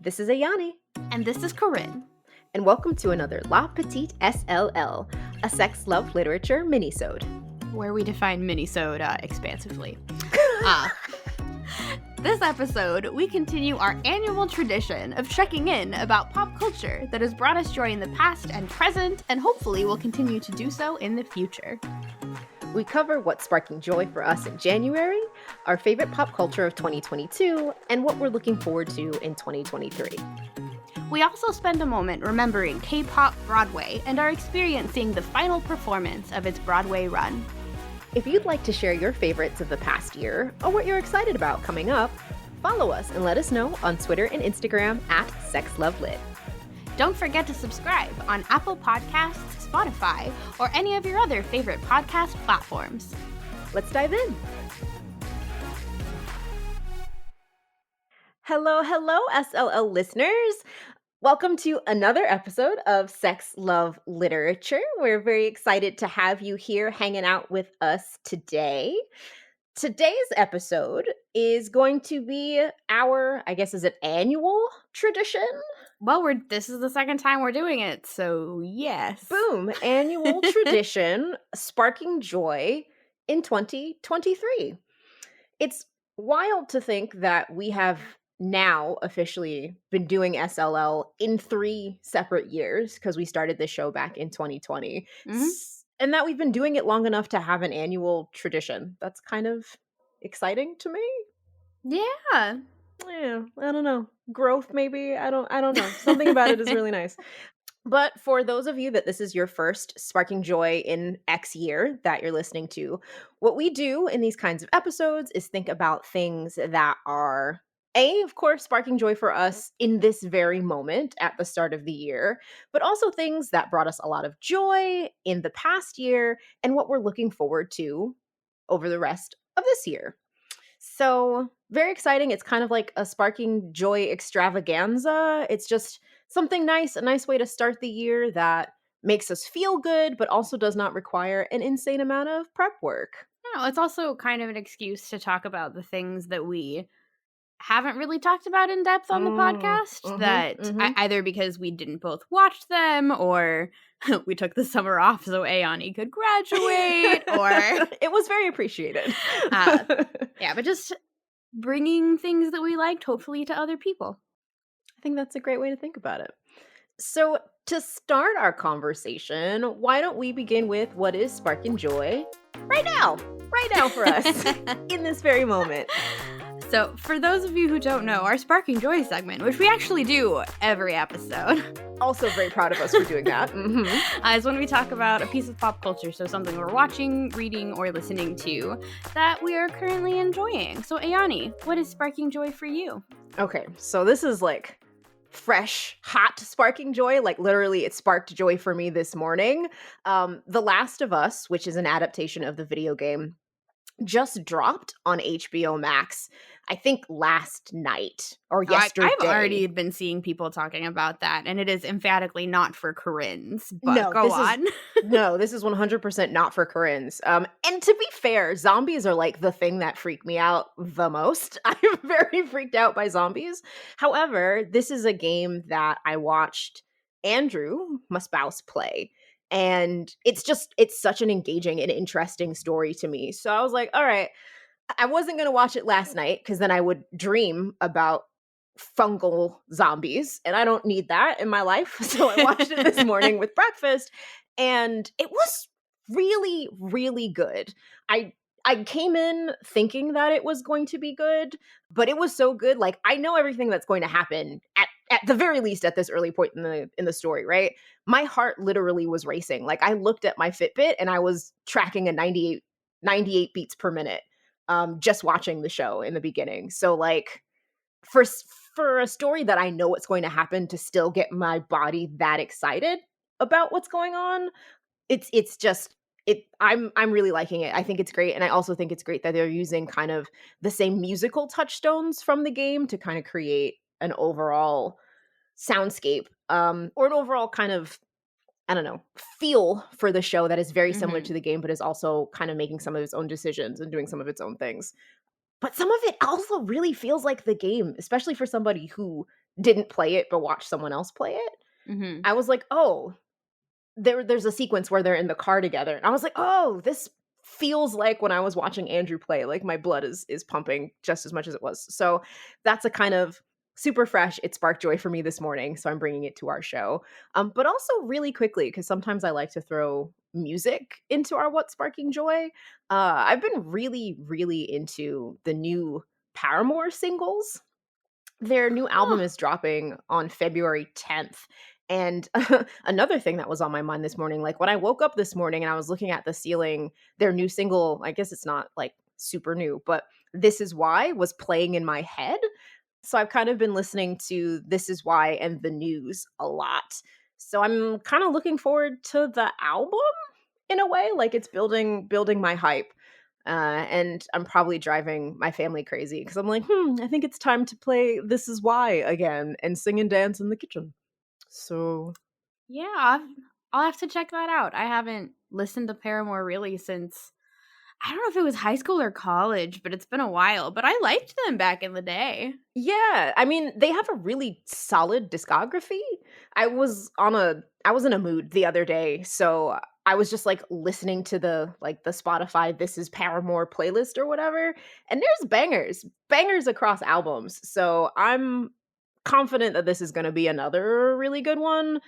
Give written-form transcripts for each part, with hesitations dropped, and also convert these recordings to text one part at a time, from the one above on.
This is Ayanni, And this is Corinne, and welcome to another La Petite SLL, a sex love literature minisode. where we define minisode expansively. This episode, we continue our annual tradition of checking in about pop culture that has brought us joy in the past and present, and hopefully will continue to do so in the future. We cover what's sparking joy for us in January, our favorite pop culture of 2022, and what we're looking forward to in 2023. We also spend a moment remembering K-pop Broadway and are experiencing the final performance of its Broadway run. If you'd like to share your favorites of the past year, or what you're excited about coming up, follow us and let us know on Twitter and Instagram at SexLoveLit. Don't forget to subscribe on Apple Podcasts, Spotify, or any of your other favorite podcast platforms. Let's dive in. Hello, SLL listeners. Welcome to another episode of Sex Love Literature. We're very excited to have you here hanging out with us today. Today's episode is going to be our, I guess, is it annual tradition? Well, this is the second time we're doing it, so yes. Boom, annual tradition, sparking joy in 2023. It's wild to think that we have now officially been doing SLL in 3 separate years because we started this show back in 2020. And that we've been doing it long enough to have an annual tradition. That's kind of exciting to me. Yeah. Yeah, I don't know. Growth maybe. I don't know. Something about it is really nice. But for those of you that this is your first Sparking Joy in X year that you're listening to, what we do in these kinds of episodes is think about things that are of course, sparking joy for us in this very moment at the start of the year, but also things that brought us a lot of joy in the past year and what we're looking forward to over the rest of this year. So, very exciting. It's kind of like a sparking joy extravaganza. It's just something nice, a nice way to start the year that makes us feel good, but also does not require an insane amount of prep work. No, it's also kind of an excuse to talk about the things that we haven't really talked about in depth on the podcast, either because we didn't both watch them or we took the summer off so Ayanni could graduate, or it was very appreciated. Yeah, but just bringing things that we liked, hopefully, to other people. I think that's a great way to think about it. So, to start our conversation, why don't we begin with what is sparking joy right now for us in this very moment. So, for those of you who don't know, our Sparking Joy segment, which we actually do every episode. Also very proud of us for doing that. Is when we talk about a piece of pop culture, so something we're watching, reading, or listening to that we are currently enjoying. So, Ayanni, what is sparking joy for you? Okay, so this is like fresh, hot sparking joy. Like literally it sparked joy for me this morning. The Last of Us, which is an adaptation of the video game, just dropped on HBO Max, I think last night or yesterday. I've already been seeing people talking about that, and it is emphatically not for Corinne's, but no, go on. No, this is 100% not for Corinne's. And to be fair, zombies are like the thing that freak me out the most. I'm very freaked out by zombies. However, this is a game that I watched Andrew, my spouse, play. And it's such an engaging and interesting story to me. So I was like, all right, I wasn't going to watch it last night because then I would dream about fungal zombies and I don't need that in my life. So I watched it this morning with breakfast and it was really, really good. I came in thinking that it was going to be good, but it was so good. Like I know everything that's going to happen at the very least at this early point in the story, right? My heart literally was racing. Like I looked at my Fitbit and I was tracking a 98 beats per minute just watching the show in the beginning. So like for a story that I know what's going to happen to still get my body that excited about what's going on, it's just I'm really liking it. I think it's great. And I also think it's great that they're using kind of the same musical touchstones from the game to kind of create an overall soundscape or an overall kind of, I don't know, feel for the show that is very similar to the game, but is also kind of making some of its own decisions and doing some of its own things. but some of it also really feels like the game, especially for somebody who didn't play it but watched someone else play it. Mhm. I was like, "Oh, there's a sequence where they're in the car together." And I was like, "Oh, this feels like when I was watching Andrew play, like my blood is pumping just as much as it was." So, that's a kind of super fresh, it sparked joy for me this morning, so I'm bringing it to our show. But also really quickly, because sometimes I like to throw music into our What's Sparking Joy. I've been really, really into the new Paramore singles. Their new album Huh. is dropping on February 10th. And another thing that was on my mind this morning, like when I woke up this morning and I was looking at the ceiling, their new single, I guess it's not like super new, but This Is Why was playing in my head. So I've kind of been listening to This Is Why and The News a lot. So I'm kind of looking forward to the album in a way, like it's building my hype. And I'm probably driving my family crazy because I'm like, I think it's time to play This Is Why again and sing and dance in the kitchen. So Yeah, I'll have to check that out. I haven't listened to Paramore really since I don't know if it was high school or college, but it's been a while. But I liked them back in the day. yeah, I mean, they have a really solid discography. I was in a mood the other day, so I was just like listening to the Spotify This Is Paramore playlist or whatever, and there's bangers across albums. So I'm confident that this is going to be another really good one.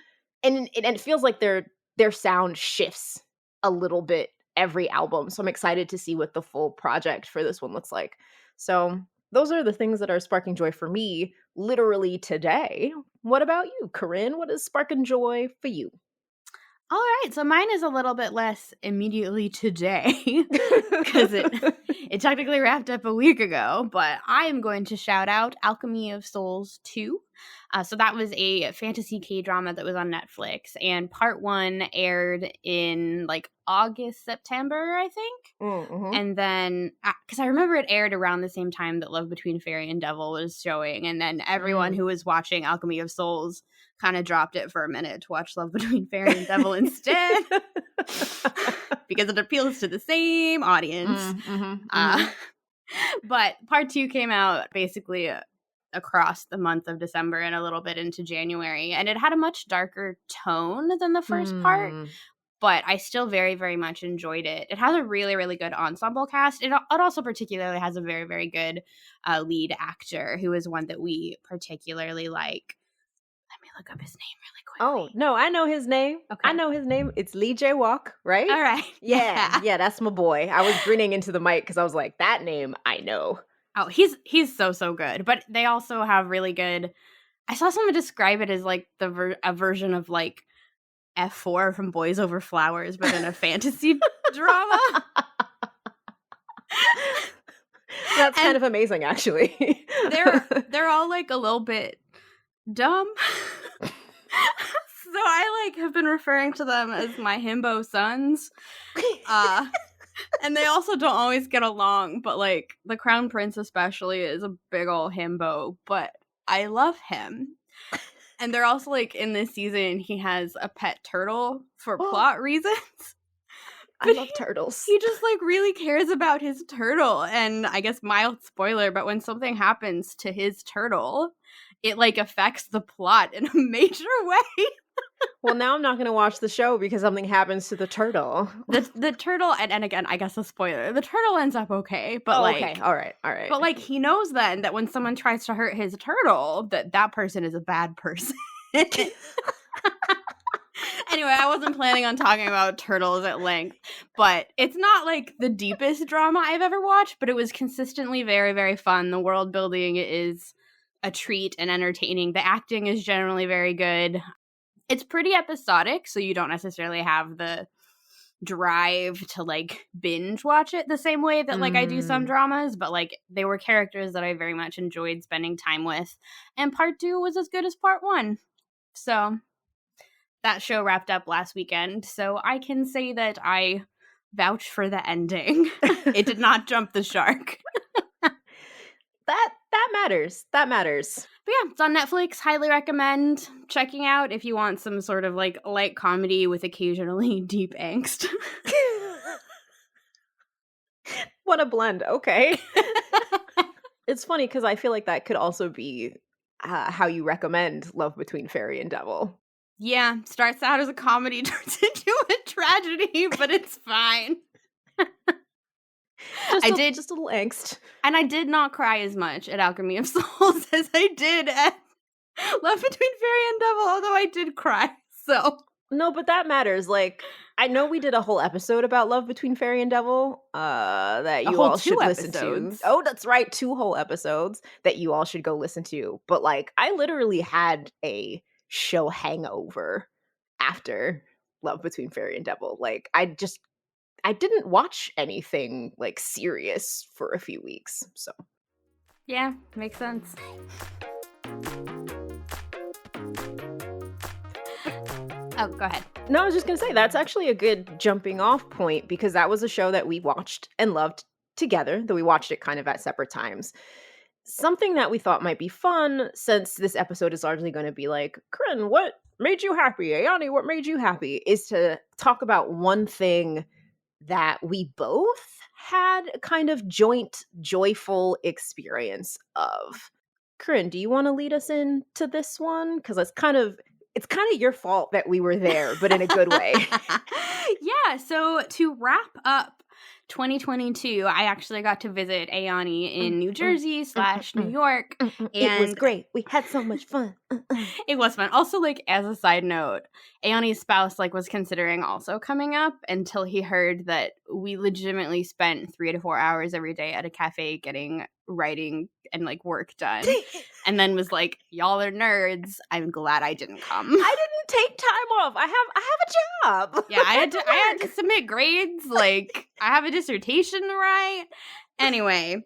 And it feels like their sound shifts a little bit every album. So I'm excited to see what the full project for this one looks like. So those are the things that are sparking joy for me literally today. What about you, Corinne? What is sparking joy for you? All right, so mine is a little bit less immediately today because it technically wrapped up a week ago. But I am going to shout out Alchemy of Souls 2. So that was a fantasy K drama that was on Netflix, and part one aired in like August, September, I think. Mm-hmm. And then, because I remember it aired around the same time that Love Between Fairy and Devil was showing, and then everyone who was watching Alchemy of Souls kind of dropped it for a minute to watch Love Between Fairy and Devil instead, because it appeals to the same audience. Mm-hmm. But part two came out basically across the month of December and a little bit into January, and it had a much darker tone than the first part, Mm. but I still very, very much enjoyed it. It has a really, really good ensemble cast. It also particularly has a very, very good lead actor who is one that we particularly like. Let me look up his name really Oh, quickly. no, I know his name. I Okay. know his name. It's Lee Jae Wook, right? All right. Yeah, Yeah. yeah, that's my boy. I was grinning into the mic because I was like, that name I know. Oh, he's so good. But they also have really good. I saw someone describe it as like a version of like F4 from Boys Over Flowers, but in a fantasy drama. That's kind And of amazing, actually. they're all like a little bit dumb. So I like have been referring to them as my himbo sons. And they also don't always get along, but like the Crown Prince especially is a big ol' himbo, but I love him. And they're also like in this season he has a pet turtle for Oh, plot reasons. I But love turtles. he just like really cares about his turtle, and I guess mild spoiler, but when something happens to his turtle, it like affects the plot in a major way. Well, now I'm not going to watch the show because something happens to the turtle. The turtle, and again, I guess a spoiler, the turtle ends up okay, but Oh, okay. like All right. All right. but like he knows then that when someone tries to hurt his turtle, that person is a bad person. Anyway, I wasn't planning on talking about turtles at length, but it's not like the deepest drama I've ever watched, but it was consistently very, very fun. The world building is a treat and entertaining. The acting is generally very good. It's pretty episodic, so you don't necessarily have the drive to like binge watch it the same way that like I do some Mm. dramas, but like they were characters that I very much enjoyed spending time with. And part 2 was as good as part 1. So that show wrapped up last weekend, so I can say that I vouch for the ending. It did not jump the shark. That matters. That matters. But yeah, it's on Netflix. Highly recommend checking out if you want some sort of like light comedy with occasionally deep angst. What a blend. Okay. It's funny because I feel like that could also be how you recommend Love Between Fairy and Devil. Yeah, starts out as a comedy, turns into a tragedy, but it's fine. Just I a did, just a little angst. and I did not cry as much at Alchemy of Souls as I did at Love Between Fairy and Devil, although I did cry, so. No, but that matters. Like, I know we did a whole episode about Love Between Fairy and Devil, that A you whole all 2 should listen to. episodes. Oh, that's right, 2 whole episodes that you all should go listen to. But, like, I literally had a show hangover after Love Between Fairy and Devil. Like, I didn't watch anything, like, serious for a few weeks, so. Yeah, makes sense. Oh, go ahead. No, I was just gonna say that's actually a good jumping off point because that was a show that we watched and loved together, though we watched it kind of at separate times. Something that we thought might be fun, since this episode is largely going to be like, Corinne, what made you happy? Ayanni, what made you happy? Is to talk about one thing that we both had a kind of joint joyful experience of. Corinne, do you want to lead us into this one? Because it's kind of your fault that we were there, but in a good way. Yeah, so to wrap up 2022, I actually got to visit Ayanni in New Jersey / New York, It was and great. We had so much fun. it was fun. Also, like, as a side note, Ayanni's spouse, like, was considering also coming up until he heard that we legitimately spent 3 to 4 hours every day at a cafe getting writing and, like, work done. And then was like, y'all are nerds. I'm glad I didn't come. I didn't take time off. I have a job. Yeah, I had to submit grades. Like, I have a dissertation to write. Anyway,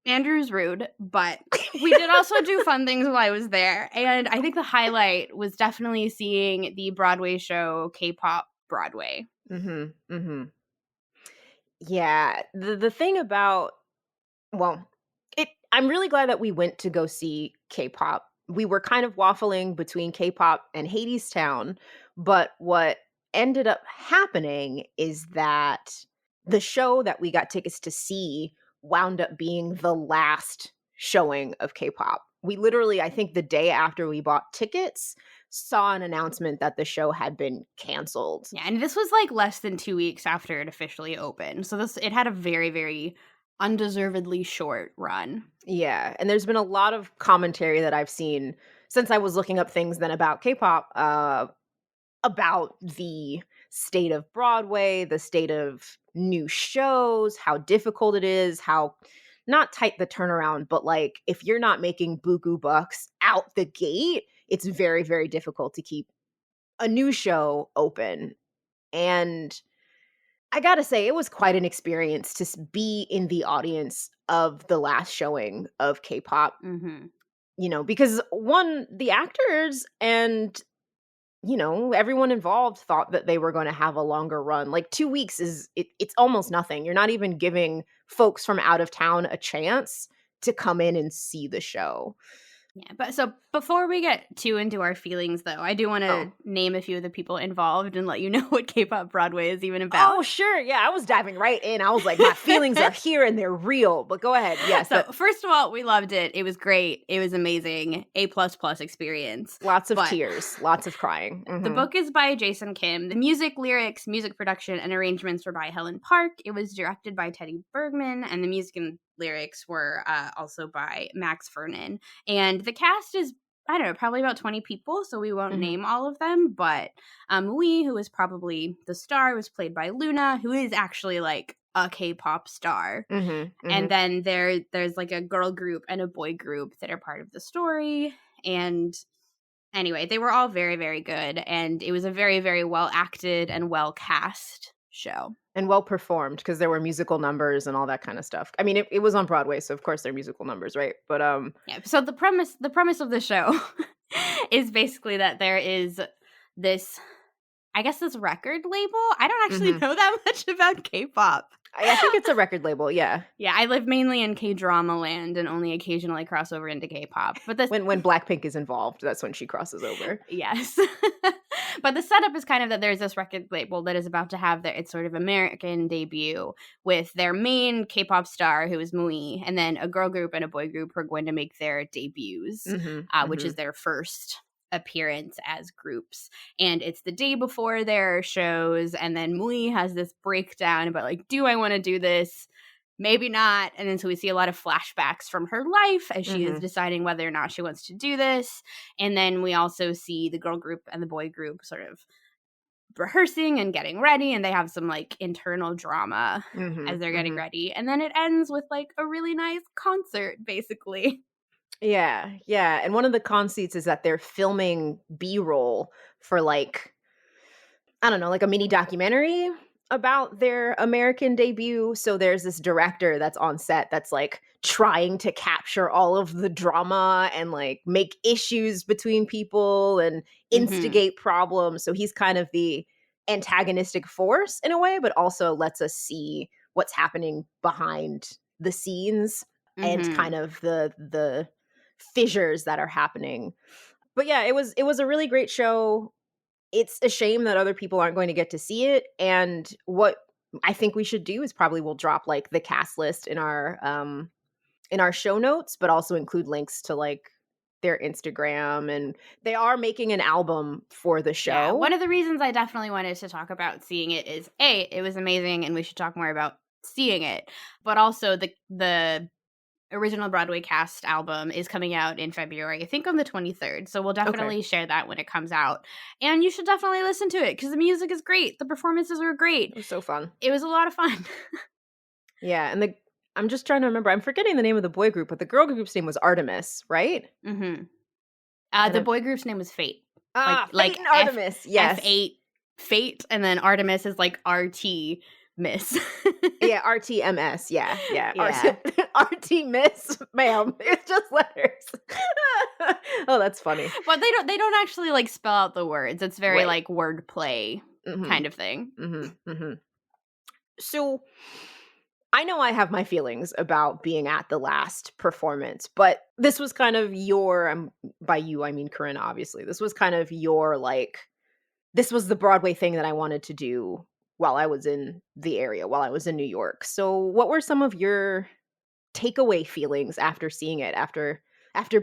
Andrew's rude, but we did also do fun things while I was there. And I think the highlight was definitely seeing the Broadway show K-pop Broadway. Mm-hmm. Mm-hmm. Yeah. The thing about, well, I'm really glad that we went to go see K-pop. We were kind of waffling between K-pop and Hadestown, but what ended up happening is that the show that we got tickets to see wound up being the last showing of K-pop. We literally, I think the day after we bought tickets, saw an announcement that the show had been canceled. Yeah, and this was like less than 2 weeks after it officially opened. So it had a very, very undeservedly short run. Yeah, and there's been a lot of commentary that I've seen since I was looking up things then about K-pop, about the state of Broadway, the state of new shows, how difficult it is, how not tight the turnaround, but like if you're not making buku bucks out the gate, it's very, very difficult to keep a new show open. And I gotta say, it was quite an experience to be in the audience of the last showing of K-pop. Mm-hmm. You know, because one, the actors and everyone involved thought that they were going to have a longer run. Like 2 weeks it's almost nothing. You're not even giving folks from out of town a chance to come in and see the show. Yeah, but so before we get too into our feelings, though, I do want to Oh. name a few of the people involved and let you know what K-pop Broadway is even about. Oh, sure. Yeah, I was diving right in. I was like, my feelings are here and they're real. But go ahead. Yes. So first of all, we loved it. It was great. It was amazing. A++ experience. Lots of tears. Lots of crying. Mm-hmm. The book is by Jason Kim. The music, lyrics, music production, and arrangements were by Helen Park. It was directed by Teddy Bergman, and the music and lyrics were also by Max Vernon. And the cast is, I don't know, probably about 20 people, so we won't name all of them, but Lee, who is probably the star, was played by Luna, who is actually like a K-pop star. And then there's like a girl group and a boy group that are part of the story. And anyway, they were all very, very good, and it was a very, very well acted and well cast show. And well performed, because there were musical numbers and all that kind of stuff. I mean, it was on Broadway, so of course they're musical numbers, right? But yeah. So the premise of the show is basically that there is this, I guess, this record label. I don't actually know that much about K-pop. I think it's a record label, yeah. Yeah, I live mainly in K-drama land and only occasionally cross over into K-pop. But this, when Blackpink is involved, that's when she crosses over. Yes. But the setup is kind of that there's this record label that is about to have its sort of American debut with their main K-pop star, who is Mui, and then a girl group and a boy group who are going to make their debuts, which is their first appearance as groups. And it's the day before their shows, and then Mui has this breakdown about like, do I want to do this? Maybe not. And then so we see a lot of flashbacks from her life as she is deciding whether or not she wants to do this. And then we also see the girl group and the boy group sort of rehearsing and getting ready, and they have some like internal drama as they're getting ready. And then it ends with like a really nice concert, basically. Yeah, yeah. And one of the conceits is that they're filming B-roll for like, I don't know, like a mini documentary about their American debut. So there's this director that's on set that's like trying to capture all of the drama and like make issues between people and instigate problems. So he's kind of the antagonistic force in a way, but also lets us see what's happening behind the scenes and kind of the fissures that are happening. But yeah, it was a really great show. It's a shame that other people aren't going to get to see it. And what I think we should do is probably we'll drop like the cast list in our show notes, but also include links to like their Instagram. And they are making an album for the show. Yeah, one of the reasons I definitely wanted to talk about seeing it is it was amazing, and we should talk more about seeing it. But also the original Broadway cast album is coming out in February, I think on the 23rd. So we'll definitely share that when it comes out. And you should definitely listen to it because the music is great. The performances were great. It was so fun. It was a lot of fun. Yeah, and I'm just trying to remember. I'm forgetting the name of the boy group, but the girl group's name was Artemis, right? The boy group's name was Fate. Fate and Artemis. Yes. F8 Fate, and then Artemis is like RT Miss. Yeah, RTMS. Yeah. RT Miss, ma'am. It's just letters. Oh, that's funny. But they don't actually like spell out the words. It's very like wordplay kind of thing. So I know I have my feelings about being at the last performance, but this was kind of your, by you, I mean Corinna, obviously. This was kind of your like, this was the Broadway thing that I wanted to do while I was in the area, while I was in New York. So what were some of your takeaway feelings after seeing it, after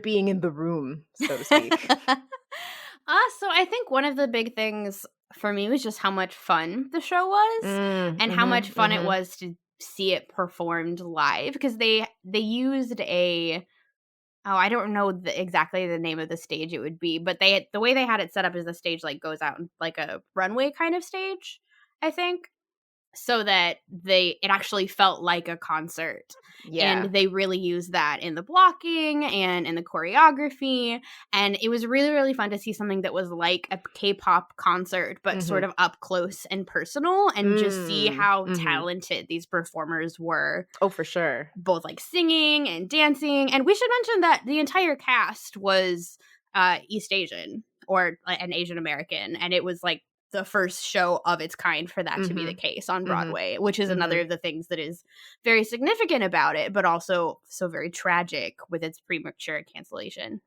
being in the room, so to speak? So I think one of the big things for me was just how much fun the show was and how much fun it was to see it performed live, because they used I don't know exactly the name of the stage it would be, but the way they had it set up is the stage like goes out like a runway kind of stage, I think, so that it actually felt like a concert. Yeah. And they really used that in the blocking and in the choreography. And it was really, really fun to see something that was like a K-pop concert, but sort of up close and personal, and just see how talented these performers were. Oh, for sure. Both like singing and dancing. And we should mention that the entire cast was East Asian or an Asian American. And it was like the first show of its kind for that to be the case on Broadway, which is another of the things that is very significant about it, but also so very tragic with its premature cancellation.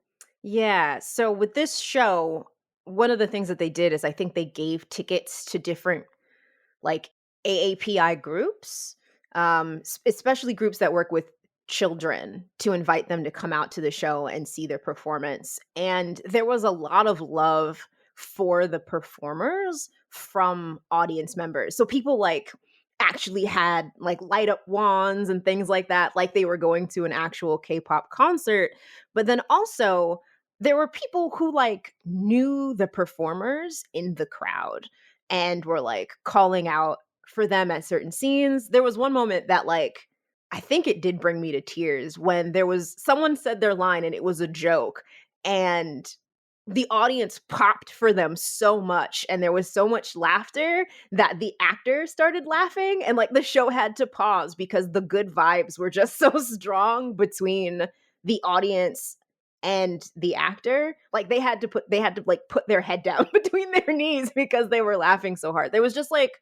Yeah. So with this show, one of the things that they did is I think they gave tickets to different like AAPI groups, especially groups that work with children, to invite them to come out to the show and see their performance. And there was a lot of love for the performers from audience members. So people like actually had like light up wands and things like that, like they were going to an actual K-pop concert. But then also there were people who like knew the performers in the crowd and were like calling out for them at certain scenes. There was one moment that like, I think it did bring me to tears when there was someone said their line and it was a joke, and the audience popped for them so much and there was so much laughter that the actor started laughing, and like the show had to pause because the good vibes were just so strong between the audience and the actor. Like they had to put their head down between their knees because they were laughing so hard. There was just like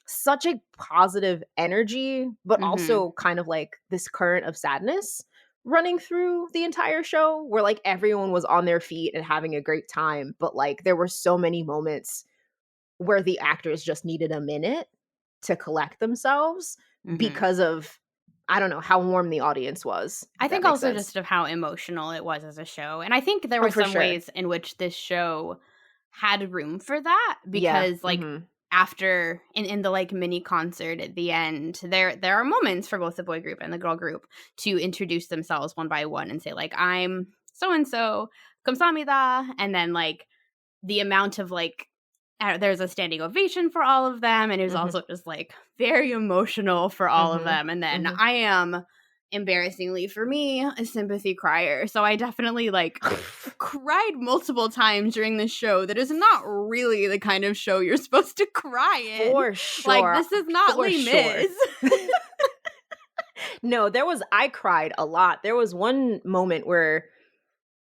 such a positive energy, but also kind of like this current of sadness running through the entire show where like everyone was on their feet and having a great time, but like there were so many moments where the actors just needed a minute to collect themselves Mhm. because of, I don't know, how warm the audience was, I if that think makes also sense. just of how emotional it was as a show, and I think there Oh, were for some sure. ways in which this show had room for that Yeah. because, like, Mhm. after in the, like, mini concert at the end, there are moments for both the boy group and the girl group to introduce themselves one by one and say, like, "I'm so and so, 감사합니다," and then, like, the amount of, like, there's a standing ovation for all of them, and it was Mhm. also just, like, very emotional for all of Mhm. them, and then Mhm. I am, embarrassingly for me, a sympathy crier, so I definitely, like, cried multiple times during this show that is not really the kind of show you're supposed to cry in. For Like, sure. this is not For Les sure. Mis. No, I cried a lot. There was one moment where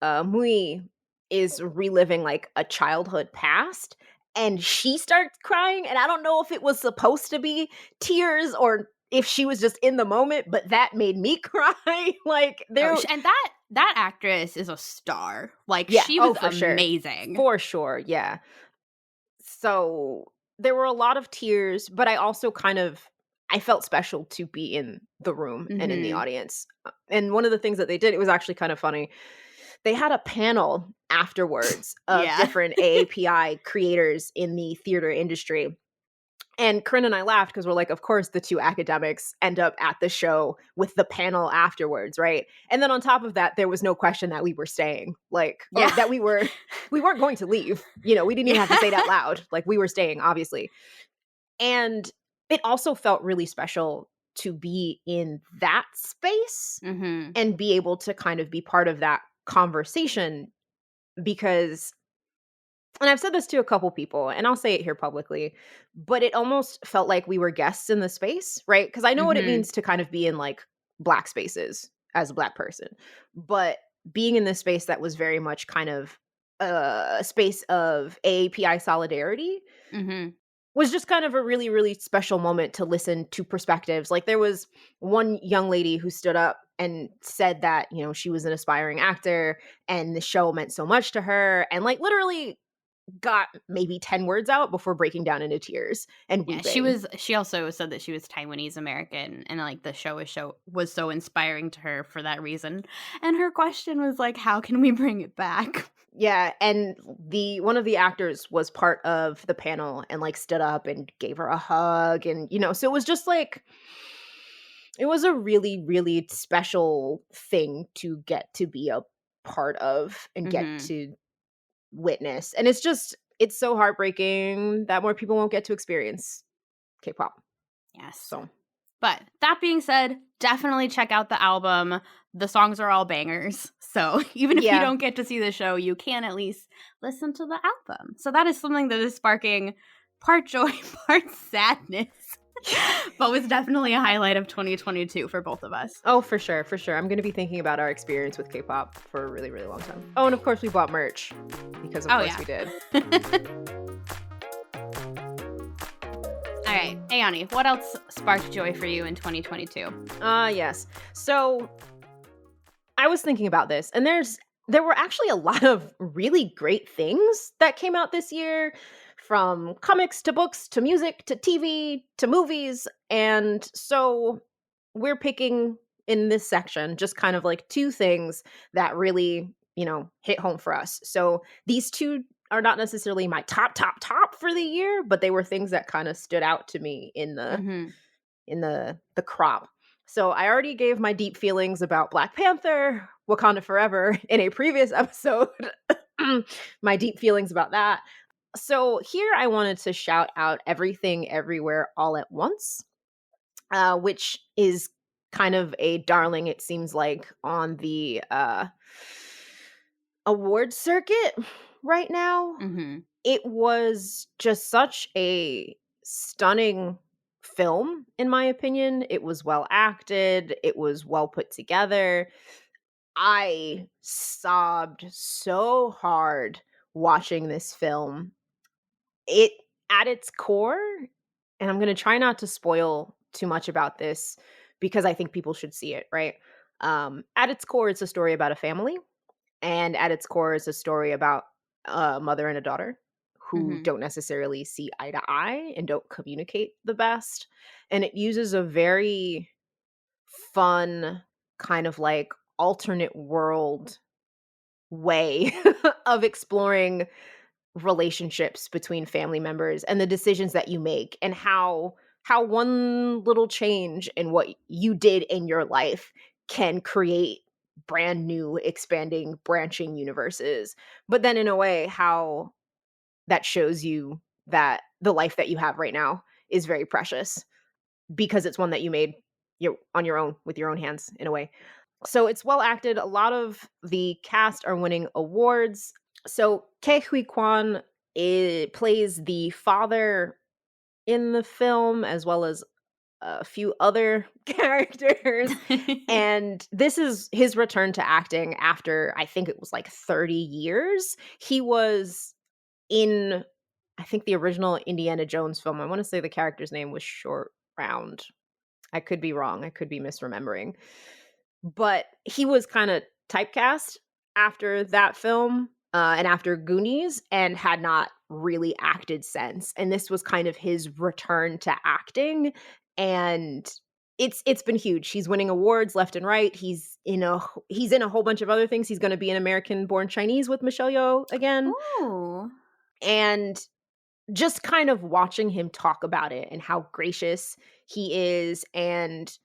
Mui is reliving like a childhood past and she starts crying, and I don't know if it was supposed to be tears or if she was just in the moment, but that made me cry. Like Oh, there and that actress is a star. Like, Yeah, she oh was for sure. amazing. For sure. Yeah. So there were a lot of tears, but I also I felt special to be in the room and in the Mhm. audience. And one of the things that they did, it was actually kind of funny. They had a panel afterwards of Yeah. different AAPI creators in the theater industry. And Corinne and I laughed because we're like, of course, the two academics end up at the show with the panel afterwards, right? And then on top of that, there was no question that we were staying, like, or Yeah. that we weren't going to leave. You know, we didn't even have to Yeah. say it out loud. Like, we were staying, obviously. And it also felt really special to be in that space Mhm. and be able to kind of be part of that conversation because, and I've said this to a couple people, and I'll say it here publicly, but it almost felt like we were guests in the space, right? Because I know what it Mhm. means to kind of be in like black spaces as a black person, but being in this space that was very much kind of a space of AAPI solidarity Mhm. was just kind of a really, really special moment to listen to perspectives. Like there was one young lady who stood up and said that, you know, she was an aspiring actor and the show meant so much to her and like literally got maybe 10 words out before breaking down into tears and Yeah, weeping. she also said that she was Taiwanese American and, like, the show was so inspiring to her for that reason, and her question was like, "How can we bring it back?" Yeah, and the one of the actors was part of the panel and like stood up and gave her a hug and you know, so it was just like it was a really really special thing to get to be a part of and get Mhm. to witness. And it's so heartbreaking that more people won't get to experience K-pop. Yes. So, But that being said, definitely check out the album. The songs are all bangers. So even if you yeah. don't get to see the show, you can at least listen to the album. So that is something that is sparking part joy, part sadness. But was definitely a highlight of 2022 for both of us. Oh, for sure, for sure. I'm gonna be thinking about our experience with K-pop for a really, really long time. Oh, and of course we bought merch because of Oh, course yeah. we did. All right, Ayanni, what else sparked joy for you in 2022? Yes. So I was thinking about this, and there were actually a lot of really great things that came out this year, from comics to books to music to TV to movies. And so we're picking in this section just kind of like two things that really, you know, hit home for us. So these two are not necessarily my top for the year, but they were things that kind of stood out to me Mhm. in the crop. So I already gave my deep feelings about Black Panther, Wakanda Forever in a previous episode. My deep feelings about that. So here I wanted to shout out Everything Everywhere All at Once, which is kind of a darling, it seems like, on the award circuit right now. Mhm. It was just such a stunning film, in my opinion. It was well acted, it was well put together. I sobbed so hard watching this film. It at its core, and I'm going to try not to spoil too much about this because I think people should see it, right? At its core, it's a story about a family, and at its core, it's a story about a mother and a daughter who Mhm. don't necessarily see eye to eye and don't communicate the best. And it uses a very fun, kind of like alternate world way of exploring relationships between family members and the decisions that you make and how one little change in what you did in your life can create brand new expanding branching universes, but then in a way how that shows you that the life that you have right now is very precious because it's one that you made on your own with your own hands in a way. So it's well acted. A lot of the cast are winning awards. So Ke Huy Kwan plays the father in the film, as well as a few other characters. And this is his return to acting after I think it was like 30 years. He was in, I think, the original Indiana Jones film. I want to say the character's name was Short Round. I could be wrong. I could be misremembering. But he was kinda typecast after that film, and after Goonies, and had not really acted since, and this was kind of his return to acting, and it's been huge. He's winning awards left and right. He's in a whole bunch of other things. He's gonna be in American Born Chinese with Michelle Yeoh again, Ooh. and just kind of watching him talk about it and how gracious he is, and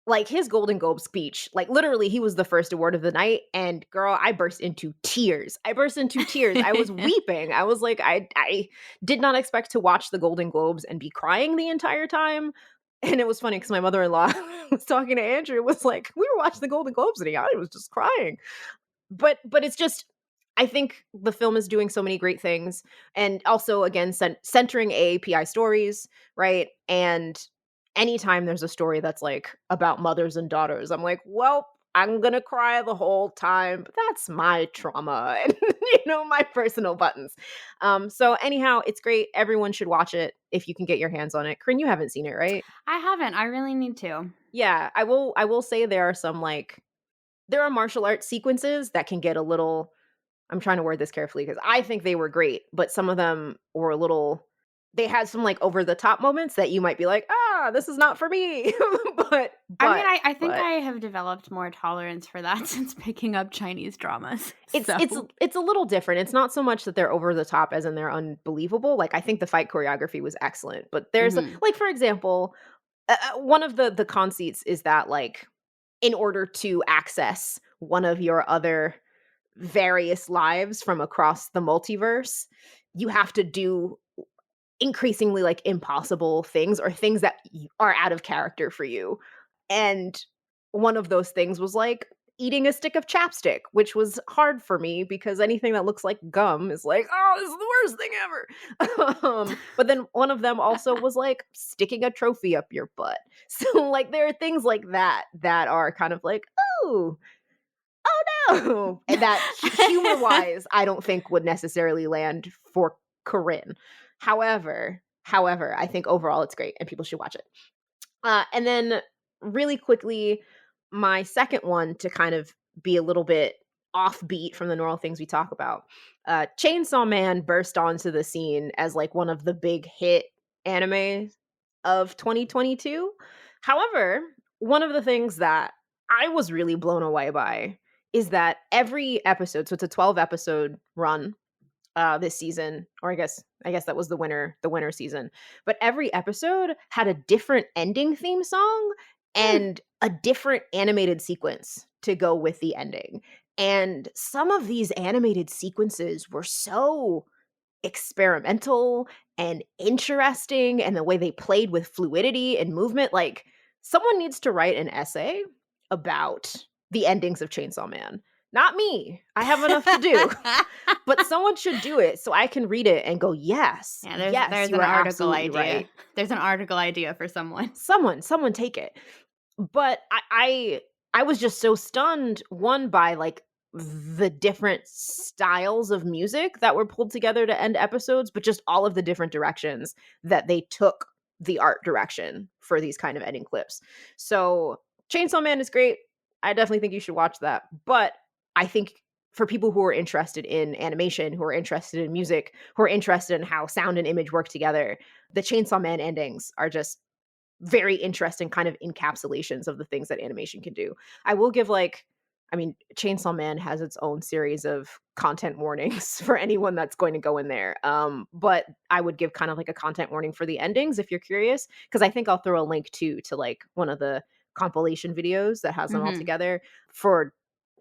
like, his Golden Globe speech, like, literally, he was the first award of the night, and girl, I burst into tears. I burst into tears. I was weeping. I was like, I did not expect to watch the Golden Globes and be crying the entire time, and it was funny because my mother-in-law was talking to Andrew, was like, "We were watching the Golden Globes, and I was just crying." But it's just, I think the film is doing so many great things, and also, again, centering AAPI stories, right? And anytime there's a story that's, like, about mothers and daughters, I'm like, "Well, I'm gonna cry the whole time, but that's my trauma and, my personal buttons." So anyhow, it's great. Everyone should watch it if you can get your hands on it. Corinne, you haven't seen it, right? I haven't. I really need to. Yeah, I will say there are some, like, there are martial arts sequences that can get a little, I'm trying to word this carefully because I think they were great, but some of them were a little, they had some, like, over the top moments that you might be like, "Ah, this is not for me." But I mean, but I think but I have developed more tolerance for that since picking up Chinese dramas. it's So, it's it's a little different. It's not so much that they're over the top as in they're unbelievable. Like, I think the fight choreography was excellent, but there's mhm. like, for example, one of the conceits is that, like, in order to access one of your other various lives from across the multiverse, you have to do increasingly, like, impossible things or things that are out of character for you. And one of those things was like eating a stick of chapstick, which was hard for me because anything that looks like gum is like, oh, this is the worst thing ever. But then one of them also was like sticking a trophy up your butt. So, like, there are things like that that are kind of like, oh, no. And that humor wise, I don't think would necessarily land for Corinne. However, I think overall it's great and people should watch it. And then really quickly, my second one to kind of be a little bit offbeat from the normal things we talk about. Chainsaw Man burst onto the scene as like one of the big hit anime of 2022. However, one of the things that I was really blown away by is that every episode, so it's a 12 episode run this season, or I guess that was the winter season. But every episode had a different ending theme song Hmm. and a different animated sequence to go with the ending. And some of these animated sequences were so experimental and interesting, and the way they played with fluidity and movement, like, someone needs to write an essay about the endings of Chainsaw Man. Not me. I have enough to do. But someone should do it so I can read it and go, "Yes, Yeah, yes, there's you an are article absolutely idea. right. There's an article idea for someone. Someone take it." But I was just so stunned, one, by, like, the different styles of music that were pulled together to end episodes, but just all of the different directions that they took the art direction for these kind of ending clips. So, Chainsaw Man is great. I definitely think you should watch that. But I think for people who are interested in animation, who are interested in music, who are interested in how sound and image work together, the Chainsaw Man endings are just very interesting kind of encapsulations of the things that animation can do. I will give like I mean, Chainsaw Man has its own series of content warnings for anyone that's going to go in there. But I would give kind of like a content warning for the endings if you're curious, because I think I'll throw a link to like one of the compilation videos that has them all Mhm. together for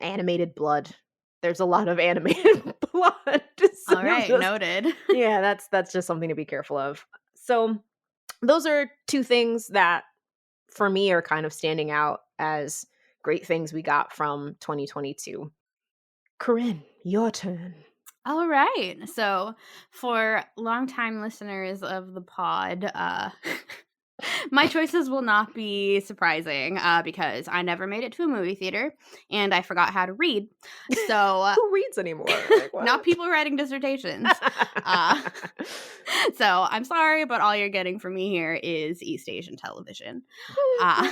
animated blood. There's a lot of animated blood. So Alright, just noted. yeah, that's just something to be careful of. So those are two things that for me are kind of standing out as great things we got from 2022. Corinne, your turn. All right. So, for longtime listeners of the pod, my choices will not be surprising because I never made it to a movie theater and I forgot how to read. So, Who reads anymore? Like not what? people writing dissertations. Uh, so, I'm sorry, but all you're getting from me here is East Asian television. Uh,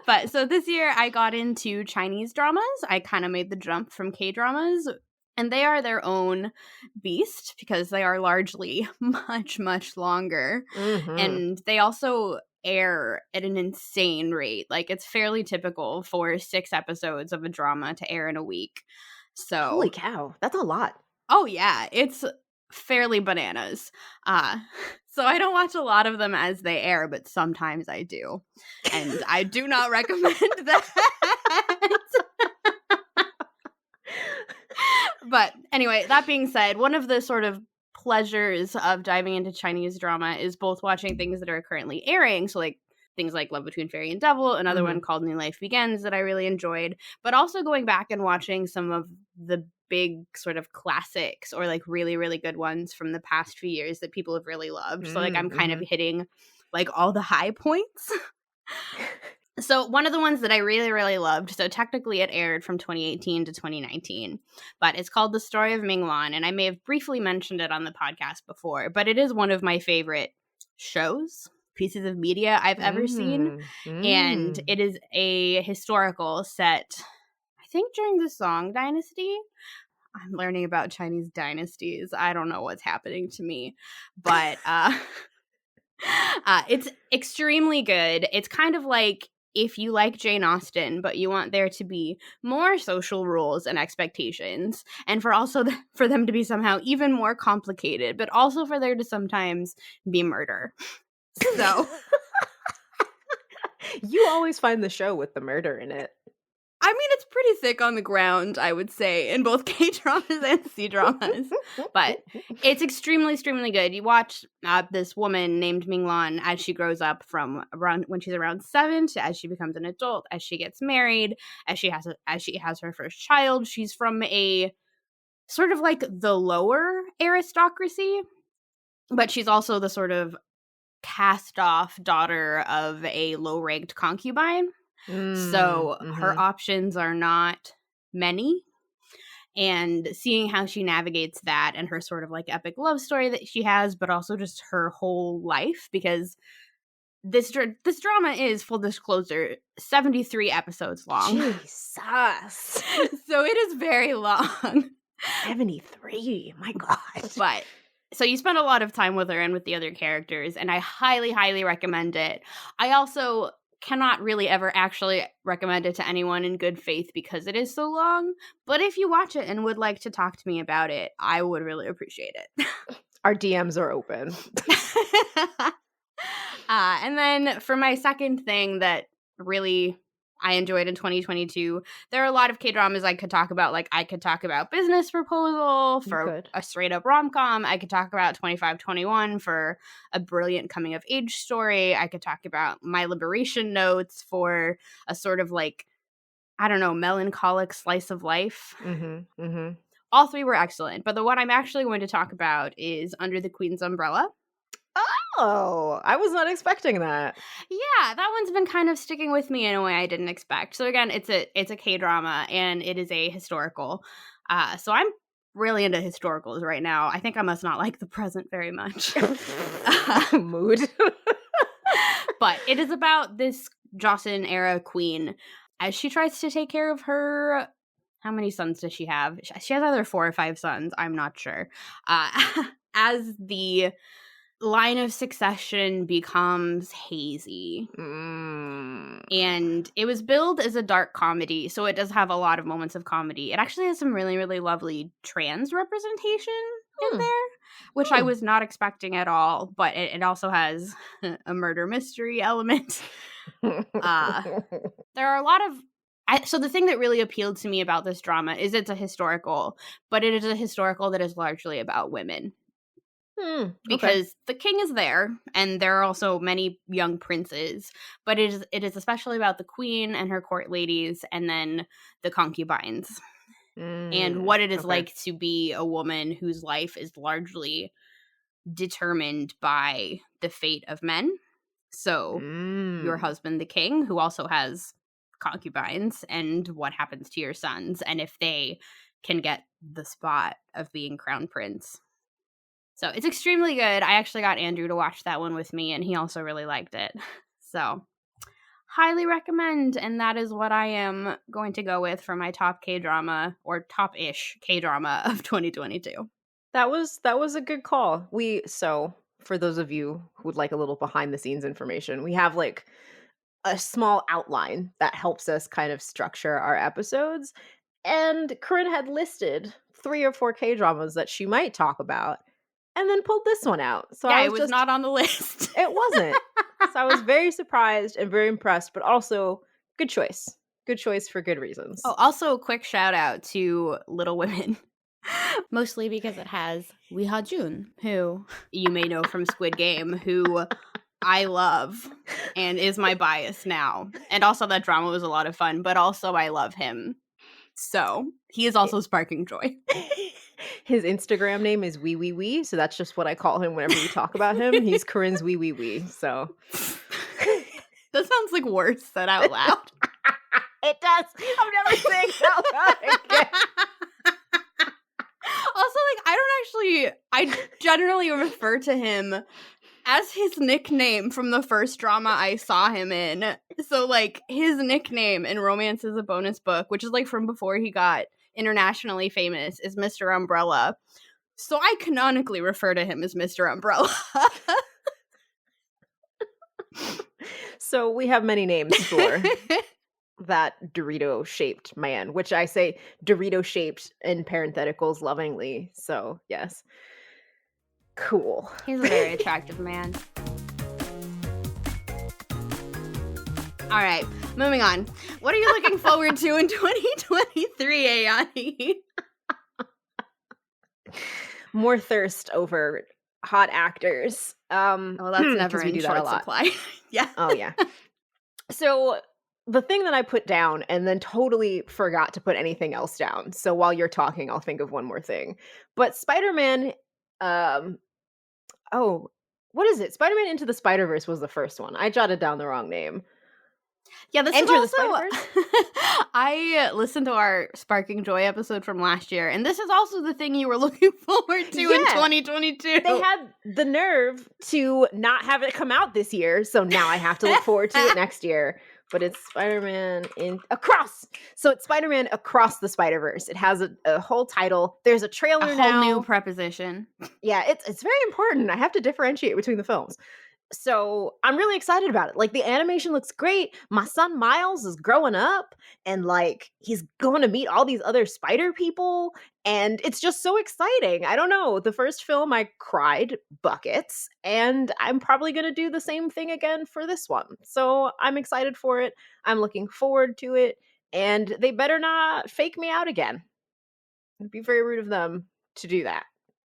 but so this year I got into Chinese dramas. I kind of made the jump from K dramas, and they are their own beast because they are largely much, much longer. Mhm. And they also air at an insane rate. Like, it's fairly typical for 6 episodes of a drama to air in a week. Holy So, cow, that's a lot. oh yeah, it's fairly bananas. Uh, so I don't watch a lot of them as they air, but sometimes I do. And I do not recommend that. But anyway, that being said, one of the sort of pleasures of diving into Chinese drama is both watching things that are currently airing, so like things like Love Between Fairy and Devil, another one Mhm. called New Life Begins that I really enjoyed, but also going back and watching some of the big sort of classics or like really, really good ones from the past few years that people have really loved. So like I'm kind of Mhm. hitting like all the high points. So one of the ones that I really, really loved, so technically it aired from 2018 to 2019, but it's called The Story of Mingwan, and I may have briefly mentioned it on the podcast before, but it is one of my favorite shows, pieces of media I've ever seen, Mm. and Mm. it is a historical set, I think during the Song Dynasty. I'm learning about Chinese dynasties. I don't know what's happening to me, but it's extremely good. It's kind of like if you like Jane Austen, but you want there to be more social rules and expectations, and for also for them to be somehow even more complicated, but also for there to sometimes be murder. So, You always find the show with the murder in it. I mean, it's pretty thick on the ground, I would say, in both K dramas and C dramas. But it's extremely, extremely good. You watch this woman named Minglan as she grows up from around when she's around 7 to as she becomes an adult, as she gets married, as she has her first child. She's from a sort of like the lower aristocracy, but she's also the sort of cast off daughter of a low ranked concubine. Mm. So her Mhm. options are not many. And seeing how she navigates that and her sort of like epic love story that she has, but also just her whole life, because this drama is, full disclosure, 73 episodes long. Jesus. So it is very long. 73. My god. But so you spend a lot of time with her and with the other characters, and I highly, highly recommend it. I also cannot really ever actually recommend it to anyone in good faith because it is so long. But if you watch it and would like to talk to me about it, I would really appreciate it. Our DMs are open. And then for my second thing that really I enjoyed in 2022, there are a lot of K dramas I could talk about. Like, I could talk about Business Proposal You for could. a straight up rom com. I could talk about 2521 for a brilliant coming of age story. I could talk about My Liberation Notes for a sort of like, I don't know, melancholic slice of life. Mhm. Mhm. All three were excellent, but the one I'm actually going to talk about is Under the Queen's Umbrella. Oh, I was not expecting that. Yeah, that one's been kind of sticking with me in a way I didn't expect. So again, it's a K-drama and it is a historical. So I'm really into historicals right now. I think I must not like the present very much. Mood. But it is about this Joseon era queen as she tries to take care of her, how many sons does she have? She has either 4 or 5 sons. I'm not sure. As the line of succession becomes hazy. And it was billed as a dark comedy, so it does have a lot of moments of comedy. It actually has some really, really lovely trans representation in there, which I was not expecting at all, but it also has a murder mystery element. There are a lot of... so the thing that really appealed to me about this drama is it's a historical, but it is a historical that is largely about women. Because the king is there, and there are also many young princes, but it is especially about the queen and her court ladies, and then the concubines, and what it is like to be a woman whose life is largely determined by the fate of men. So your husband, the king, who also has concubines, and what happens to your sons, and if they can get the spot of being crown prince. So it's extremely good. I actually got Andrew to watch that one with me, and he also really liked it. So highly recommend, and that is what I am going to go with for my top K-drama, or top-ish K-drama of 2022. That was a good call. So for those of you who would like a little behind the scenes information, we have like a small outline that helps us kind of structure our episodes. And Corinne had listed 3 or 4 K-dramas that she might talk about, and then pulled this one out. So yeah, it was not on the list. It wasn't. So I was very surprised and very impressed, but also good choice. Good choice for good reasons. Oh, also a quick shout out to Little Women. Mostly because it has Lee Jae Wook, who you may know from Squid Game, who I love and is my bias now. And also that drama was a lot of fun, but also I love him. So he is also sparking joy. His Instagram name is Wee Wee Wee, so that's just what I call him whenever we talk about him. He's Corinne's Wee Wee Wee, so. That sounds like worse said out loud. It does. I'm never saying it out loud again. Also, I generally refer to him as his nickname from the first drama I saw him in. So, like, his nickname in Romance is a Bonus Book, which is, like, from before he got internationally famous, is Mr. Umbrella. So I canonically refer to him as Mr. Umbrella. So we have many names for that Dorito-shaped man, which I say Dorito-shaped in parentheticals lovingly. So, yes. Cool. He's a very attractive man. All right, moving on. What are you looking forward to in 2023, Ayanni? More thirst over hot actors. Well, that's never in short supply. Yeah. Oh, yeah. So the thing that I put down and then totally forgot to put anything else down. So while you're talking, I'll think of one more thing. But Spider-Man, what is it? Spider-Man Into the Spider-Verse was the first one. I jotted down the wrong name. Yeah, this is also... I listened to our Sparking Joy episode from last year, and this is also the thing you were looking forward to in 2022. They had the nerve to not have it come out this year, so now I have to look forward to it next year. But it's Spider-Man Across. So it's Spider-Man Across the Spider-Verse. It has a whole title. There's a trailer now. A whole new preposition. Yeah, it's very important. I have to differentiate between the films. So I'm really excited about it. Like, the animation looks great. My son Miles is growing up, and like, he's going to meet all these other spider people, and it's just so exciting. I don't know. The first film I cried buckets, and I'm probably going to do the same thing again for this one. So I'm excited for it. I'm looking forward to it, and they better not fake me out again. It'd be very rude of them to do that.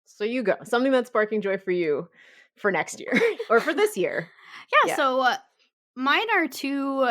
So you go. Something that's sparking joy for you for next year or for this year. Yeah. So mine are 2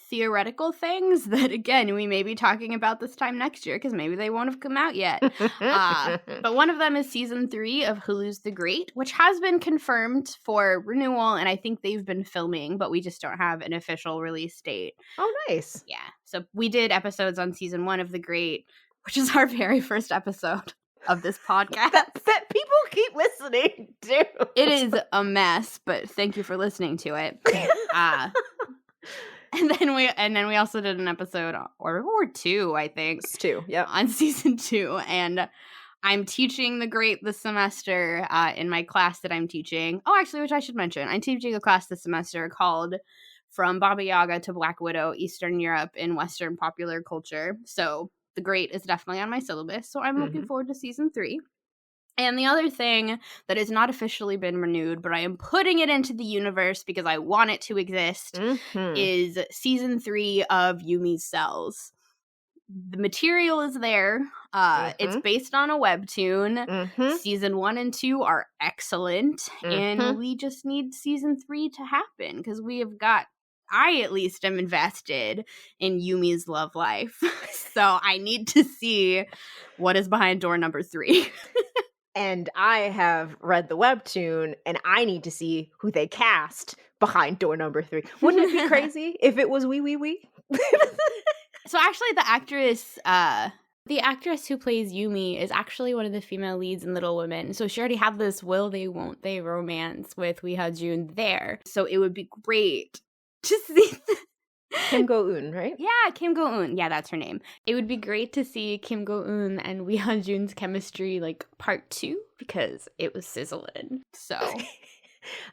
theoretical things that, again, we may be talking about this time next year because maybe they won't have come out yet. But one of them is season 3 of Hulu's The Great, which has been confirmed for renewal, and I think they've been filming, but we just don't have an official release date. Oh, nice. Yeah. So we did episodes on season 1 of The Great, which is our very first episode of this podcast that people keep listening to. It is a mess, but thank you for listening to it. And then we also did an episode or two, I think. It's 2, yep. On season 2, and I'm teaching the Great this semester in my class that I'm teaching. Oh, actually, which I should mention, I'm teaching a class this semester called From Baba Yaga to Black Widow, Eastern Europe in Western Popular Culture. So the Great is definitely on my syllabus, so I'm looking forward to season 3. And the other thing that has not officially been renewed, but I am putting it into the universe because I want it to exist, is season 3 of Yumi's Cells. The material is there. It's based on a webtoon. Season 1 and 2 are excellent. And we just need season 3 to happen because I at least am invested in Yumi's love life. So I need to see what is behind door number 3. And I have read the webtoon, and I need to see who they cast behind door number 3. Wouldn't it be crazy if it was wee? So actually, the actress who plays Yumi is actually one of the female leads in Little Women. So she already had this will they, won't they romance with Lee Jae Wook there. So it would be great to see Kim Go-eun, right? Yeah, Kim Go-eun. Yeah, that's her name. It would be great to see Kim Go-eun and Lee Jae Wook's chemistry, like, part 2, because it was sizzling. So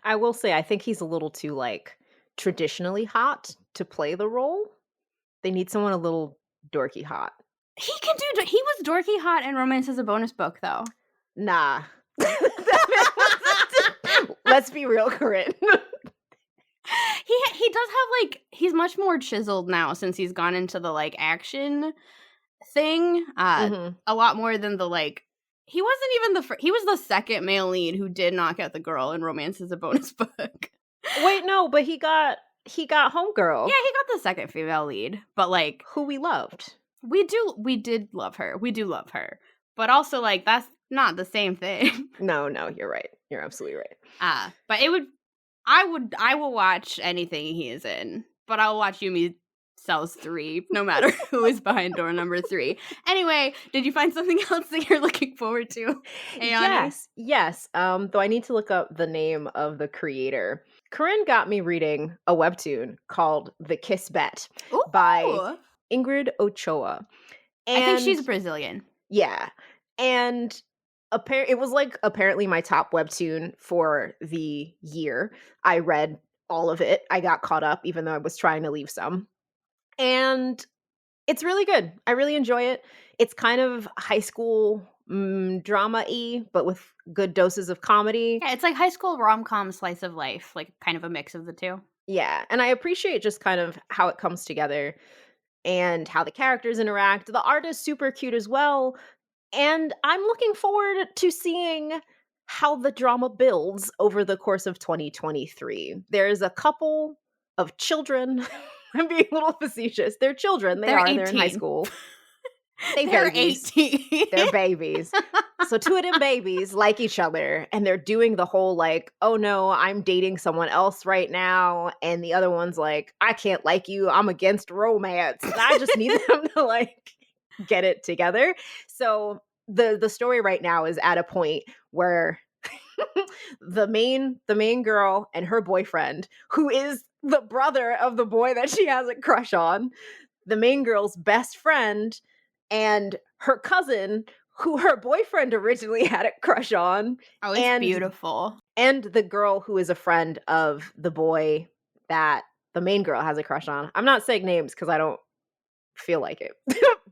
I will say, I think he's a little too, like, traditionally hot to play the role. They need someone a little dorky hot. He was dorky hot in Romance as a Bonus Book, though. Nah. Let's be real, Corinne. He does have, like, he's much more chiseled now since he's gone into the, like, action thing. A lot more than the, like, he wasn't even he was the second male lead who did not get the girl in Romance as a Bonus Book. Wait, no, but he got Homegirl. Yeah, he got the second female lead, but, like, who we loved. We did love her. We do love her. But also, like, that's not the same thing. No, you're right. You're absolutely right. But I will watch anything he is in, but I'll watch Yumi Cells 3, no matter who is behind door number 3. Anyway, did you find something else that you're looking forward to, Ayanni? Yes. Though I need to look up the name of the creator. Corinne got me reading a webtoon called The Kiss Bet by Ingrid Ochoa. And I think she's Brazilian. Yeah. And it was like apparently my top webtoon for the year. I read all of it. I got caught up even though I was trying to leave some. And it's really good. I really enjoy it. It's kind of high school drama-y, but with good doses of comedy. Yeah, it's like high school rom-com slice of life, like kind of a mix of the two. Yeah, and I appreciate just kind of how it comes together and how the characters interact. The art is super cute as well. And I'm looking forward to seeing how the drama builds over the course of 2023. There's a couple of children. I'm being a little facetious. They're children. They're in high school. They're 18. They're babies. So 2 of them babies like each other, and they're doing the whole like, oh no, I'm dating someone else right now. And the other one's like, I can't like you. I'm against romance. And I just need them to like get it together. So the story right now is at a point where the main girl and her boyfriend, who is the brother of the boy that she has a crush on, the main girl's best friend, and her cousin, who her boyfriend originally had a crush on. Oh, it's beautiful. And the girl who is a friend of the boy that the main girl has a crush on. I'm not saying names because I don't feel like it.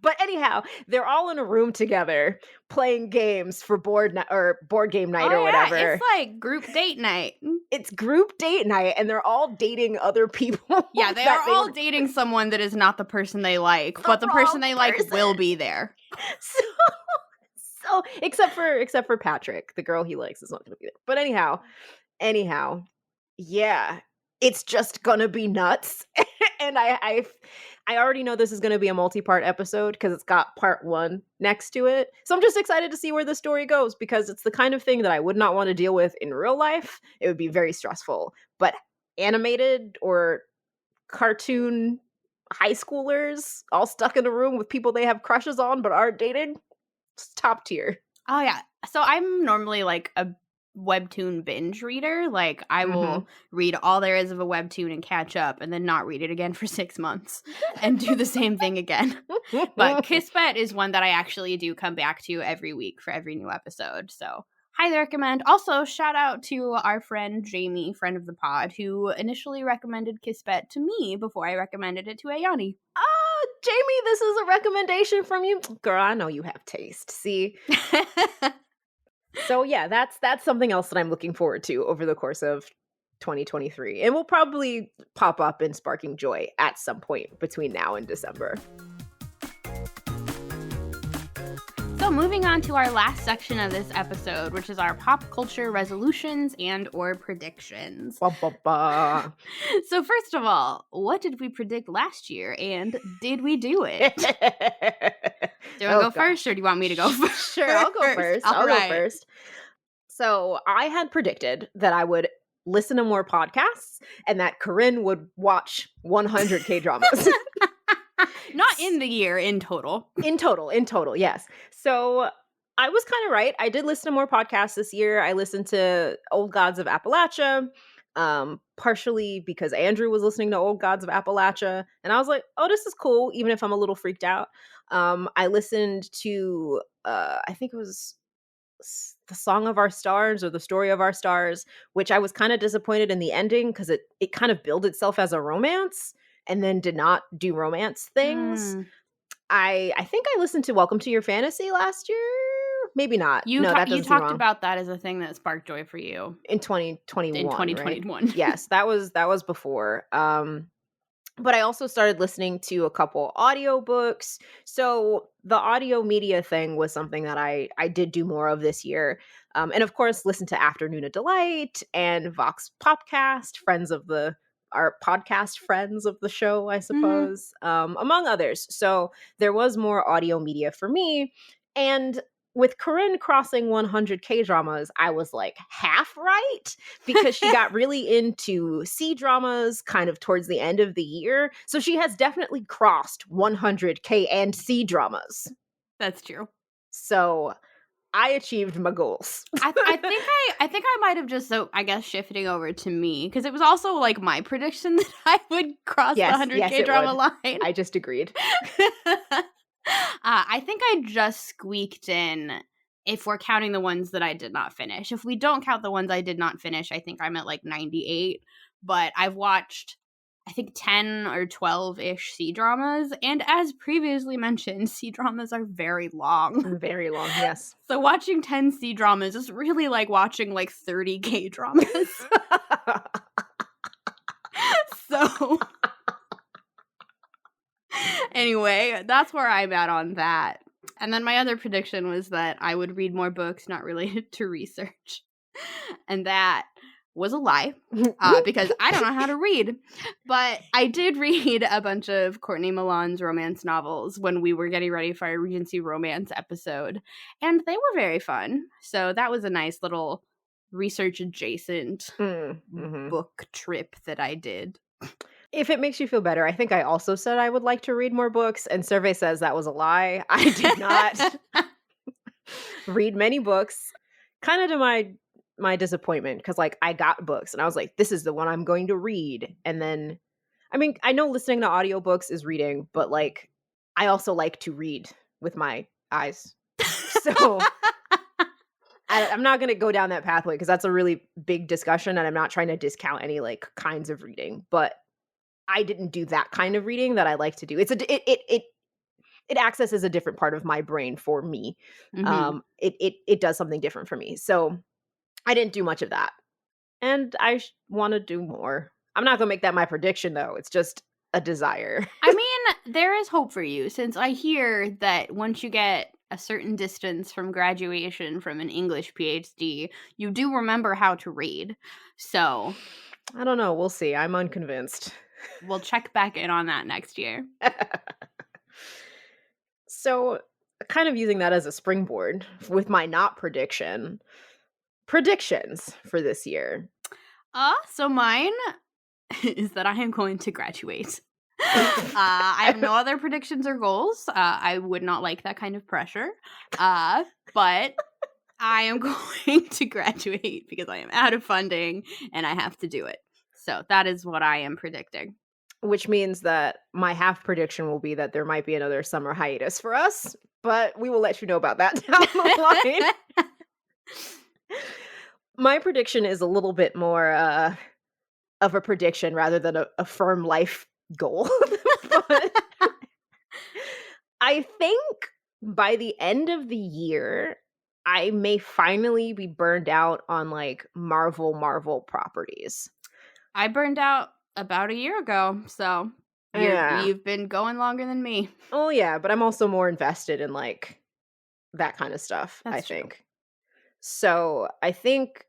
But anyhow, they're all in a room together playing games for board game night or whatever. It's like group date night. It's group date night, and they're all dating other people. Yeah, they are all dating someone that is not the person they like, but the person they like will be there. So except for Patrick, the girl he likes is not going to be there. But anyhow, yeah, it's just gonna be nuts. And I already know this is going to be a multi-part episode because it's got part 1 next to it. So I'm just excited to see where the story goes because it's the kind of thing that I would not want to deal with in real life. It would be very stressful. But animated or cartoon high schoolers all stuck in a room with people they have crushes on but aren't dating, it's top tier. Oh yeah. So I'm normally like a webtoon binge reader. Like, I will read all there is of a webtoon and catch up and then not read it again for 6 months and do the same thing again. But Kismet is one that I actually do come back to every week for every new episode. So highly recommend. Also, shout out to our friend Jamie, friend of the pod, who initially recommended Kismet to me before I recommended it to Ayanni. Jamie, this is a recommendation from you. Girl, I know you have taste. See? So yeah, that's something else that I'm looking forward to over the course of 2023. And will probably pop up in Sparking Joy at some point between now and December. So moving on to our last section of this episode, which is our pop culture resolutions and or predictions. Ba, ba, ba. So first of all, what did we predict last year and did we do it? Do you want to go first or do you want me to go first? Sure, I'll go first. I'll go first. So I had predicted that I would listen to more podcasts and that Corinne would watch 100 K-dramas. Not in the year, in total. In total, yes. So I was kind of right. I did listen to more podcasts this year. I listened to Old Gods of Appalachia, partially because Andrew was listening to Old Gods of Appalachia. And I was like, oh, this is cool, even if I'm a little freaked out. I listened to, I think it was The Song of Our Stars or The Story of Our Stars, which I was kind of disappointed in the ending because it kind of billed itself as a romance and then did not do romance things. I think I listened to Welcome to Your Fantasy last year. Maybe not. You talked about that as a thing that sparked joy for you. In 2021. In 2021. Right? Yes, that was before. But I also started listening to a couple audiobooks. So the audio media thing was something that I did do more of this year. And of course, listen to Afternoon of Delight and Vox Popcast, our podcast friends of the show, I suppose, among others. So there was more audio media for me. And with Corinne crossing 100 K-dramas, I was like half right because she got really into C-dramas kind of towards the end of the year. So she has definitely crossed 100 K and C-dramas. That's true. So I achieved my goals. I think I might have just, I guess, shifting over to me because it was also like my prediction that I would cross the 100K drama line. I just agreed. I think I just squeaked in if we're counting the ones that I did not finish. If we don't count the ones I did not finish, I think I'm at like 98. But I've watched, I think, 10 or 12-ish C-dramas. And as previously mentioned, C-dramas are very long. Very long, yes. So watching 10 C-dramas is really like watching like 30 K-dramas. So anyway, that's where I'm at on that. And then my other prediction was that I would read more books not related to research. And that was a lie because I don't know how to read. But I did read a bunch of Courtney Milan's romance novels when we were getting ready for our Regency romance episode. And they were very fun. So that was a nice little research adjacent book trip that I did. If it makes you feel better, I think I also said I would like to read more books, and Survey says that was a lie. I did not read many books, kind of to my disappointment, because like I got books, and I was like, this is the one I'm going to read. And then, I mean, I know listening to audiobooks is reading, but like I also like to read with my eyes. So I'm not going to go down that pathway because that's a really big discussion, and I'm not trying to discount any like kinds of reading, but I didn't do that kind of reading that I like to do. It accesses a different part of my brain for me. It does something different for me. So I didn't do much of that. And I want to do more. I'm not going to make that my prediction though. It's just a desire. I mean, there is hope for you since I hear that once you get a certain distance from graduation from an English PhD, you do remember how to read. So I don't know. We'll see. I'm unconvinced. We'll check back in on that next year. So, kind of using that as a springboard with my not predictions for this year. So mine is that I am going to graduate. I have no other predictions or goals. I would not like that kind of pressure. But I am going to graduate because I am out of funding and I have to do it. So that is what I am predicting. Which means that my half prediction will be that there might be another summer hiatus for us, but we will let you know about that down the line. My prediction is a little bit more of a prediction rather than a firm life goal. But I think by the end of the year, I may finally be burned out on like Marvel properties. I burned out about a year ago, so Yeah. you've been going longer than me. Oh yeah, but I'm also more invested in like that kind of stuff, I That's true. think. So, I think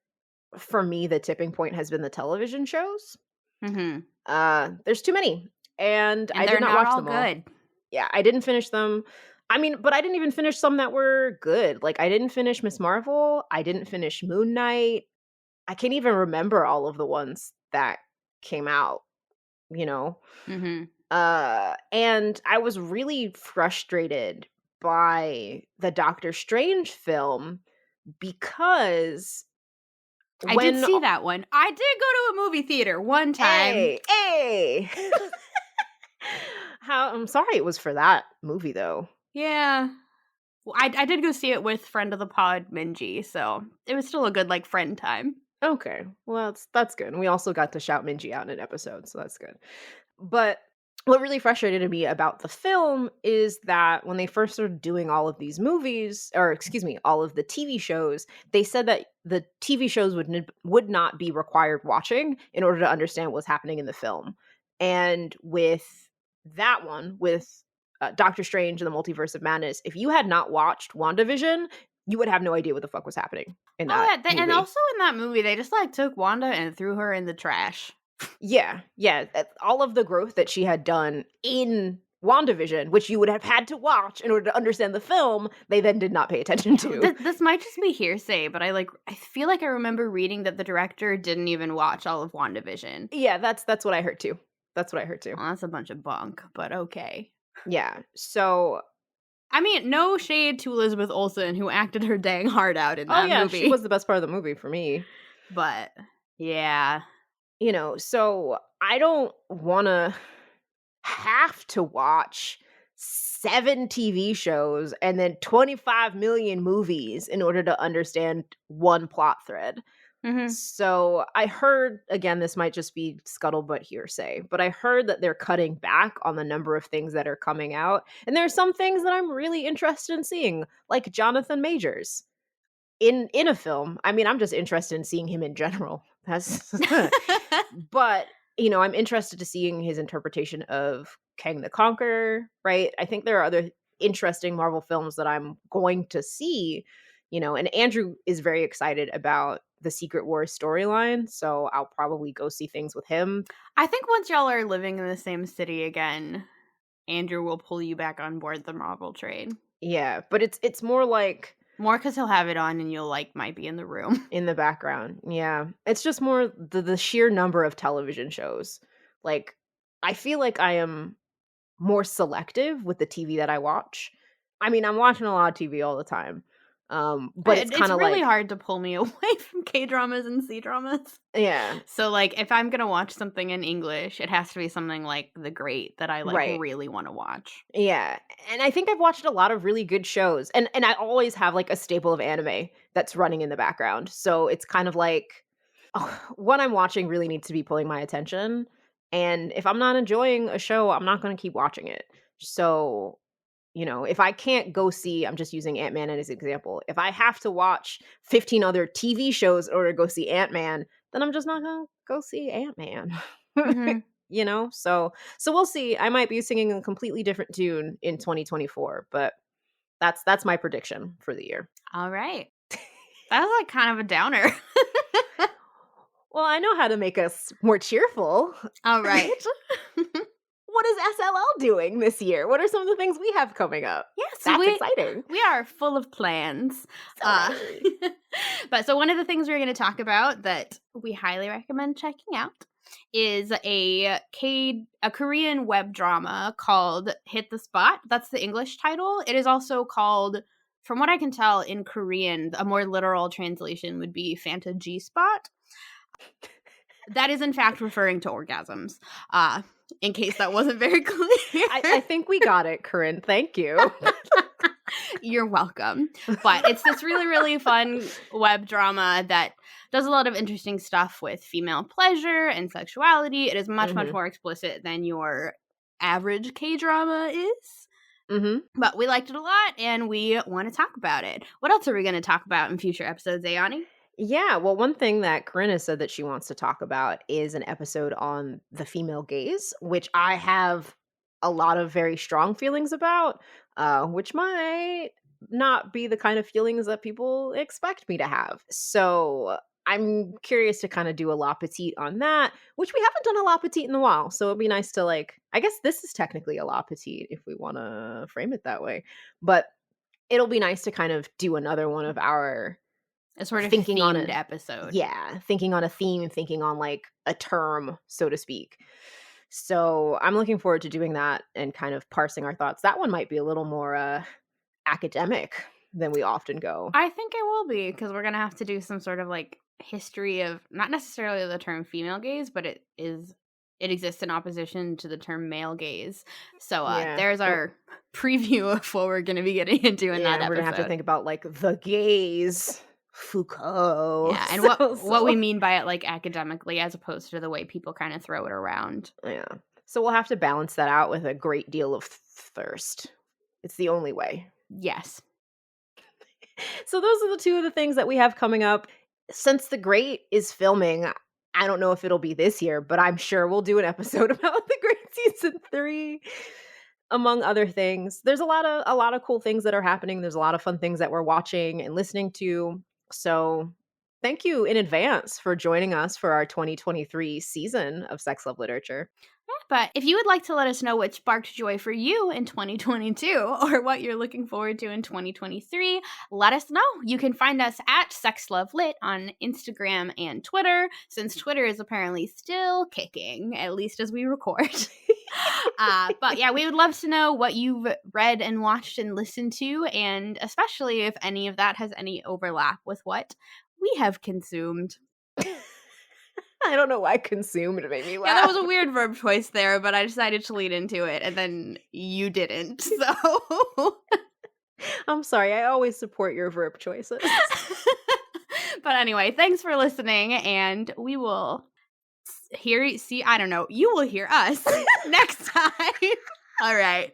for me the tipping point has been the television shows. Mhm. There's too many and And I did they're not not watch all them all. good. Yeah, I didn't finish them. I mean, but I didn't even finish some that were good. Like I didn't finish Miss Marvel, I didn't finish Moon Knight. I can't even remember all of the ones that came out, you know. Mhm. And I was really frustrated by the Doctor Strange film because I did when see that one. I did go to a movie theater one time. hey. How I'm sorry it was for that movie though. Yeah. Well, I did go see it with friend of the pod, Minji, so it was still a good, like, friend time. Okay. Well, that's good. And we also got to shout Minji out in an episode, so that's good. But what really frustrated me about the film is that when they first started doing all of these movies, or excuse me, all of the TV shows, they said that the TV shows would not be required watching in order to understand what's happening in the film. And with that one, with Doctor Strange and the Multiverse of Madness, if you had not watched WandaVision, you would have no idea what the fuck was happening in Oh, that yeah, and movie. also in that movie, they just, like, took Wanda and threw her in the trash. Yeah, yeah, all of the growth that she had done in WandaVision, which you would have had to watch in order to understand the film, they then did not pay attention to. This might just be hearsay, but I feel like I remember reading that the director didn't even watch all of WandaVision. Yeah, that's what I heard too. That's what I heard too. Well, that's a bunch of bunk, but okay. Yeah. So, I mean, no shade to Elizabeth Olsen, who acted her dang heart out in oh that yeah, she movie. was the best part of the movie for me. But, yeah. So I don't want to have to watch 7 TV shows and then 25 million movies in order to understand one plot thread. Mhm. So I heard, again, this might just be scuttlebutt hearsay, but I heard that they're cutting back on the number of things that are coming out. And there are some things that I'm really interested in seeing, like Jonathan Majors in a film. I mean, I'm just interested in seeing him in general. That's but I'm interested to seeing his interpretation of Kang the Conqueror, right? I think there are other interesting Marvel films that I'm going to see, and Andrew is very excited about the Secret Wars storyline, so I'll probably go see things with him. I think once y'all are living in the same city again, Andrew will pull you back on board the Marvel train. Yeah, but it's more like More because he'll have it on and you'll, like, might be in the room. in the background. Yeah. It's just more the sheer number of television shows. Like I feel like I am more selective with the TV that I watch. I mean, I'm watching a lot of TV all the time. But it's It's kind of really like hard to pull me away from K-dramas and C-dramas. yeah, So, like, if I'm gonna watch something in English, it has to be something like The Great that I, like, right. really wanna watch. Yeah. And I think I've watched a lot of really good shows. And I always have like a staple of anime that's running in the background. So it's kind of like what I'm watching really needs to be pulling my attention. And if I'm not enjoying a show, I'm not going to keep watching it. So, if I can't go see, I'm just using Ant-Man as an example. If I have to watch 15 other TV shows in order to go see Ant-Man, then I'm just not going to go see Ant-Man. Mhm. So we'll see. I might be singing a completely different tune in 2024, but that's my prediction for the year. Alright. That was, like, kind of a downer. Well, I know how to make us more cheerful. Alright. What is SLL doing this year? What are some of the things we have coming up? Yes, That's exciting. we are full of plans. So many. But so one of the things we're gonna talk about that we highly recommend checking out is a Korean web drama called Hit the Spot. That's the English title. It is also called From what I can tell, in Korean, a more literal translation would be Fanta G-spot. That is, in fact, referring to orgasms, in case that wasn't very clear. I think we got it, Corinne. Thank you. You're welcome. But it's this really, really fun web drama that does a lot of interesting stuff with female pleasure and sexuality. It is much, much more explicit than your average K-drama is. But we liked it a lot, and we want to talk about it. What else are we going to talk about in future episodes, Ayanni? Yeah, well, one thing that Corinne has said that she wants to talk about is an episode on the female gaze, which I have a lot of very strong feelings about, which might not be the kind of feelings that people expect me to have. So I'm curious to kind of do a La Petite on that, which we haven't done a La Petite in a while. So it'd be nice to I guess this is technically a La Petite if we want to frame it that way. But it'll be nice to kind of do another one of our a sort of thinking themed on an episode. Yeah, thinking on a theme, thinking on a term, so to speak. So I'm looking forward to doing that and kind of parsing our thoughts. That one might be a little more academic than we often go. I think it will be, because we're going to have to do some sort of history of, not necessarily the term female gaze, but it exists in opposition to the term male gaze. So there's our preview of what we're going to be getting into in that episode. We're going to have to think about the gaze, Foucault. Yeah, and what we mean by it academically, as opposed to the way people kind of throw it around. Yeah. So we'll have to balance that out with a great deal of thirst. It's the only way. Yes. So those are the two of the things that we have coming up. Since The Great is filming, I don't know if it'll be this year, but I'm sure we'll do an episode about The Great season 3, among other things. There's a lot of cool things that are happening. There's a lot of fun things that we're watching and listening to. So thank you in advance for joining us for our 2023 season of Sex Love Literature. But if you would like to let us know what sparked joy for you in 2022 or what you're looking forward to in 2023, let us know. You can find us at Sex Love Lit on Instagram and Twitter, since Twitter is apparently still kicking, at least as we record. But yeah, we would love to know what you've read and watched and listened to, and especially if any of that has any overlap with what we have consumed. I don't know why consumed made me laugh. Yeah, that was a weird verb choice there, but I decided to lead into it, and then you didn't, so... I'm sorry, I always support your verb choices. But anyway, thanks for listening, and we will you will hear us next time. All right.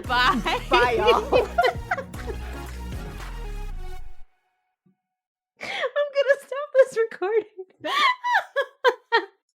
Bye. Bye, y'all. I'm gonna stop this recording.